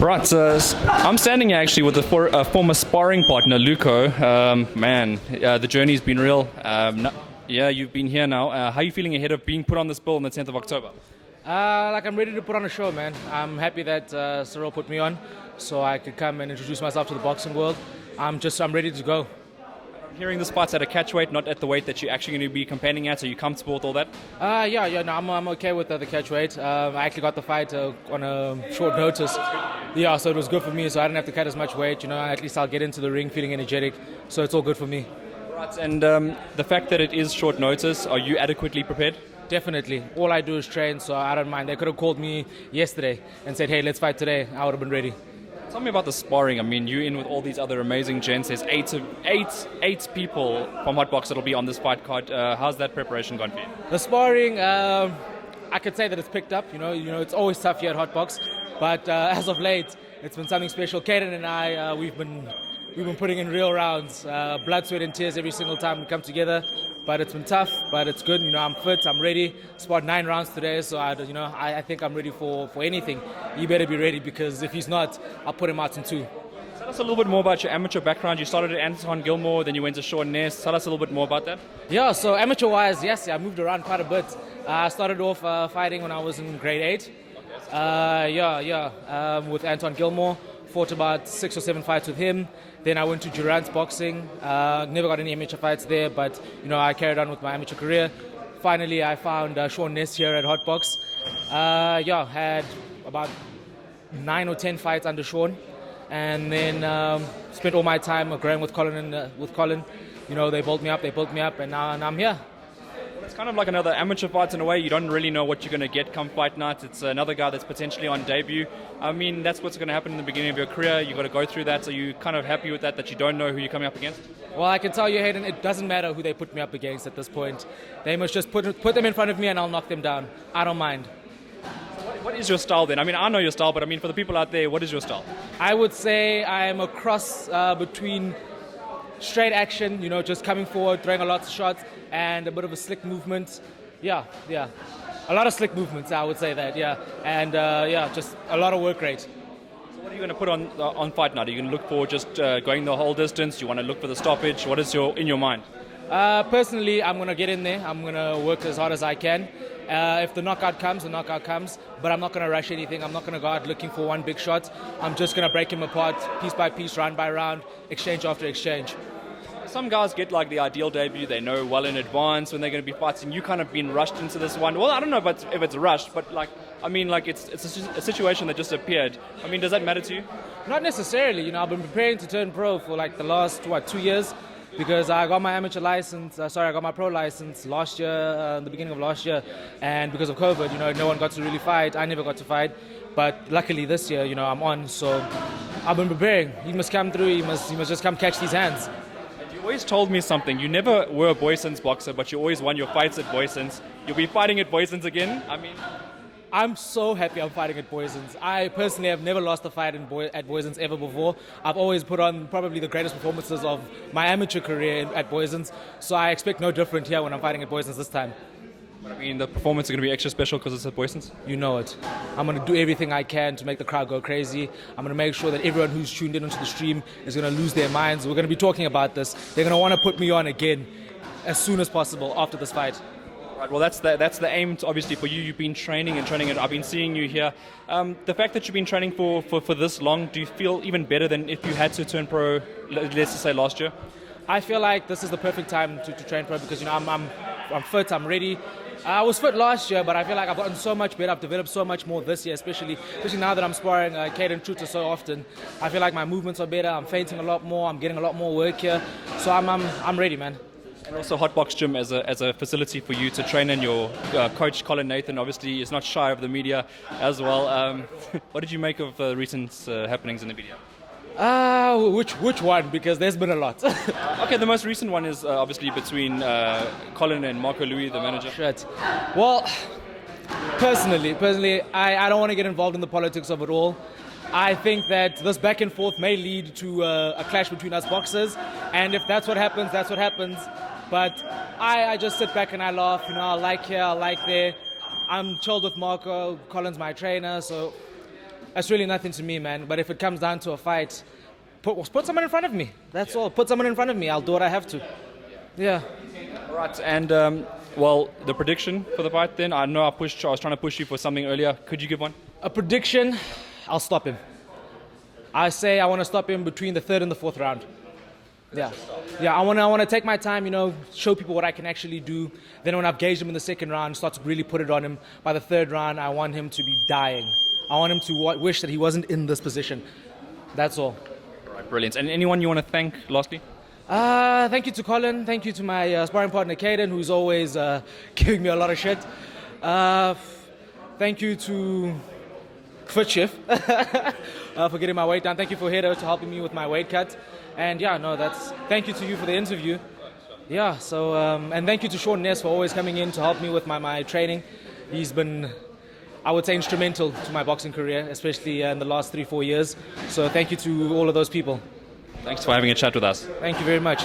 Right, so I'm standing here actually with a former sparring partner, Luko. The journey's been real. Yeah, you've been here now. How are you feeling ahead of being put on this bill on the 10th of October? I'm ready to put on a show, man. I'm happy that Cyril put me on so I could come and introduce myself to the boxing world. I'm ready to go. I'm hearing this fight's at a catch weight, not at the weight that you're actually going to be campaigning at. Are you comfortable with all that? No, I'm okay with the catch weight. I actually got the fight on a short notice. Yeah, so it was good for me, so I didn't have to cut as much weight. At least I'll get into the ring feeling energetic, so it's all good for me. Right, and the fact that it is short notice, are you adequately prepared? Definitely. All I do is train, so I don't mind. They could have called me yesterday and said, hey, let's fight today. I would have been ready. Tell me about the sparring. I mean, you're in with all these other amazing gents. There's eight people from Hotbox that'll be on this fight card. How's that preparation gone for you? The sparring, I could say that it's picked up. It's always tough here at Hotbox, but as of late, it's been something special. Kaden and I, we've been putting in real rounds, blood, sweat, and tears every single time we come together. But it's been tough, but it's good. I'm fit, I'm ready. Sparred 9 rounds today, so I think I'm ready for anything. You better be ready, because if he's not, I'll put him out in 2. Tell us a little bit more about your amateur background. You started at Anton Gilmore, then you went to Sean Ness. Tell us a little bit more about that. Yeah, so amateur-wise, yes, I moved around quite a bit. I started off fighting when I was in grade 8. With Anton Gilmore. Fought about 6 or 7 fights with him. Then I went to Durant's Boxing. Never got any amateur fights there, but I carried on with my amateur career. Finally, I found Sean Ness here at Hotbox. Had about 9 or 10 fights under Sean, and then spent all my time growing with Colin. They built me up, and now I'm here. It's kind of like another amateur fight in a way. You don't really know what you're going to get come fight night. It's another guy that's potentially on debut. I mean, that's what's going to happen in the beginning of your career. You've got to go through that. So you kind of happy with that you don't know who you're coming up against? Well, I can tell you, Hayden, it doesn't matter who they put me up against at this point. They must just put them in front of me and I'll knock them down. I don't mind. What is your style then? I mean, I know your style, but I mean, for the people out there, what is your style? I would say I am a cross between straight action, just coming forward, throwing a lot of shots, and a bit of a slick movement. Yeah. A lot of slick movements, I would say that, yeah. And, just a lot of work rate. So what are you going to put on fight night? Are you going to look for just going the whole distance? Do you want to look for the stoppage? What is in your mind? Personally, I'm going to get in there. I'm going to work as hard as I can. If the knockout comes, the knockout comes. But I'm not going to rush anything. I'm not going to go out looking for one big shot. I'm just going to break him apart, piece by piece, round by round, exchange after exchange. Some guys get like the ideal debut. They know well in advance when they're going to be fighting. You kind of been rushed into this one. Well, I don't know if it's rushed, but it's a situation that just appeared. I mean, does that matter to you? Not necessarily. I've been preparing to turn pro for like the last 2 years. Because I got my amateur license, I got my pro license last year, the beginning of last year, and because of COVID, no one got to really fight. I never got to fight, but luckily this year, I'm on. So I've been preparing. He must come through. He must just come catch these hands. You always told me something. You never were a Boyson's boxer, but you always won your fights at Boyson's. You'll be fighting at Boyson's again. I mean, I'm so happy I'm fighting at Boyson's. I personally have never lost a fight at Boyson's ever before. I've always put on probably the greatest performances of my amateur career at Boyson's, so I expect no different here when I'm fighting at Boyson's this time. But I mean, the performance is going to be extra special because it's at Boyson's? You know it. I'm going to do everything I can to make the crowd go crazy. I'm going to make sure that everyone who's tuned in onto the stream is going to lose their minds. We're going to be talking about this. They're going to want to put me on again as soon as possible after this fight. Right, well, that's the aim, obviously, for you. You've been training, and I've been seeing you here. The fact that you've been training for this long, do you feel even better than if you had to turn pro, let's just say, last year? I feel like this is the perfect time to train pro because, I'm fit, I'm ready. I was fit last year, but I feel like I've gotten so much better. I've developed so much more this year, especially now that I'm sparring Kaden Truter so often. I feel like my movements are better. I'm feinting a lot more. I'm getting a lot more work here. So I'm ready, man. And also Hotbox Gym as a facility for you to train in. Your coach, Colin Nathan, obviously is not shy of the media as well. What did you make of the recent happenings in the media? Which one? Because there's been a lot. Okay, the most recent one is obviously between Colin and Marco Louis, the manager. Shit. Well, personally, I don't want to get involved in the politics of it all. I think that this back and forth may lead to a clash between us boxers, and if that's what happens, that's what happens. But I just sit back and I laugh, I like here, I like there. I'm chilled with Marco. Colin's my trainer, so That's really nothing to me, man. But if it comes down to a fight, put someone in front of me. That's all. Put someone in front of me. I'll do what I have to. Yeah. All right, and well, the prediction for the fight then? I know I was trying to push you for something earlier. Could you give one? A prediction, I'll stop him. I say I want to stop him between the third and the fourth round. Yeah. I want to take my time, show people what I can actually do. Then when I've gauged him in the second round, start to really put it on him. By the third round, I want him to be dying. I want him to wish that he wasn't in this position. That's all. All right, brilliant. And anyone you want to thank lastly? Thank you to Colin. Thank you to my sparring partner, Caden, who's always giving me a lot of shit. Thank you to Fit Chef for getting my weight down. Thank you for Hedo to helping me with my weight cut. And thank you to you for the interview. Yeah, so, and thank you to Sean Ness for always coming in to help me with my training. He's been, I would say, instrumental to my boxing career, especially in the last 3-4 years. So thank you to all of those people. Thanks for having a chat with us. Thank you very much.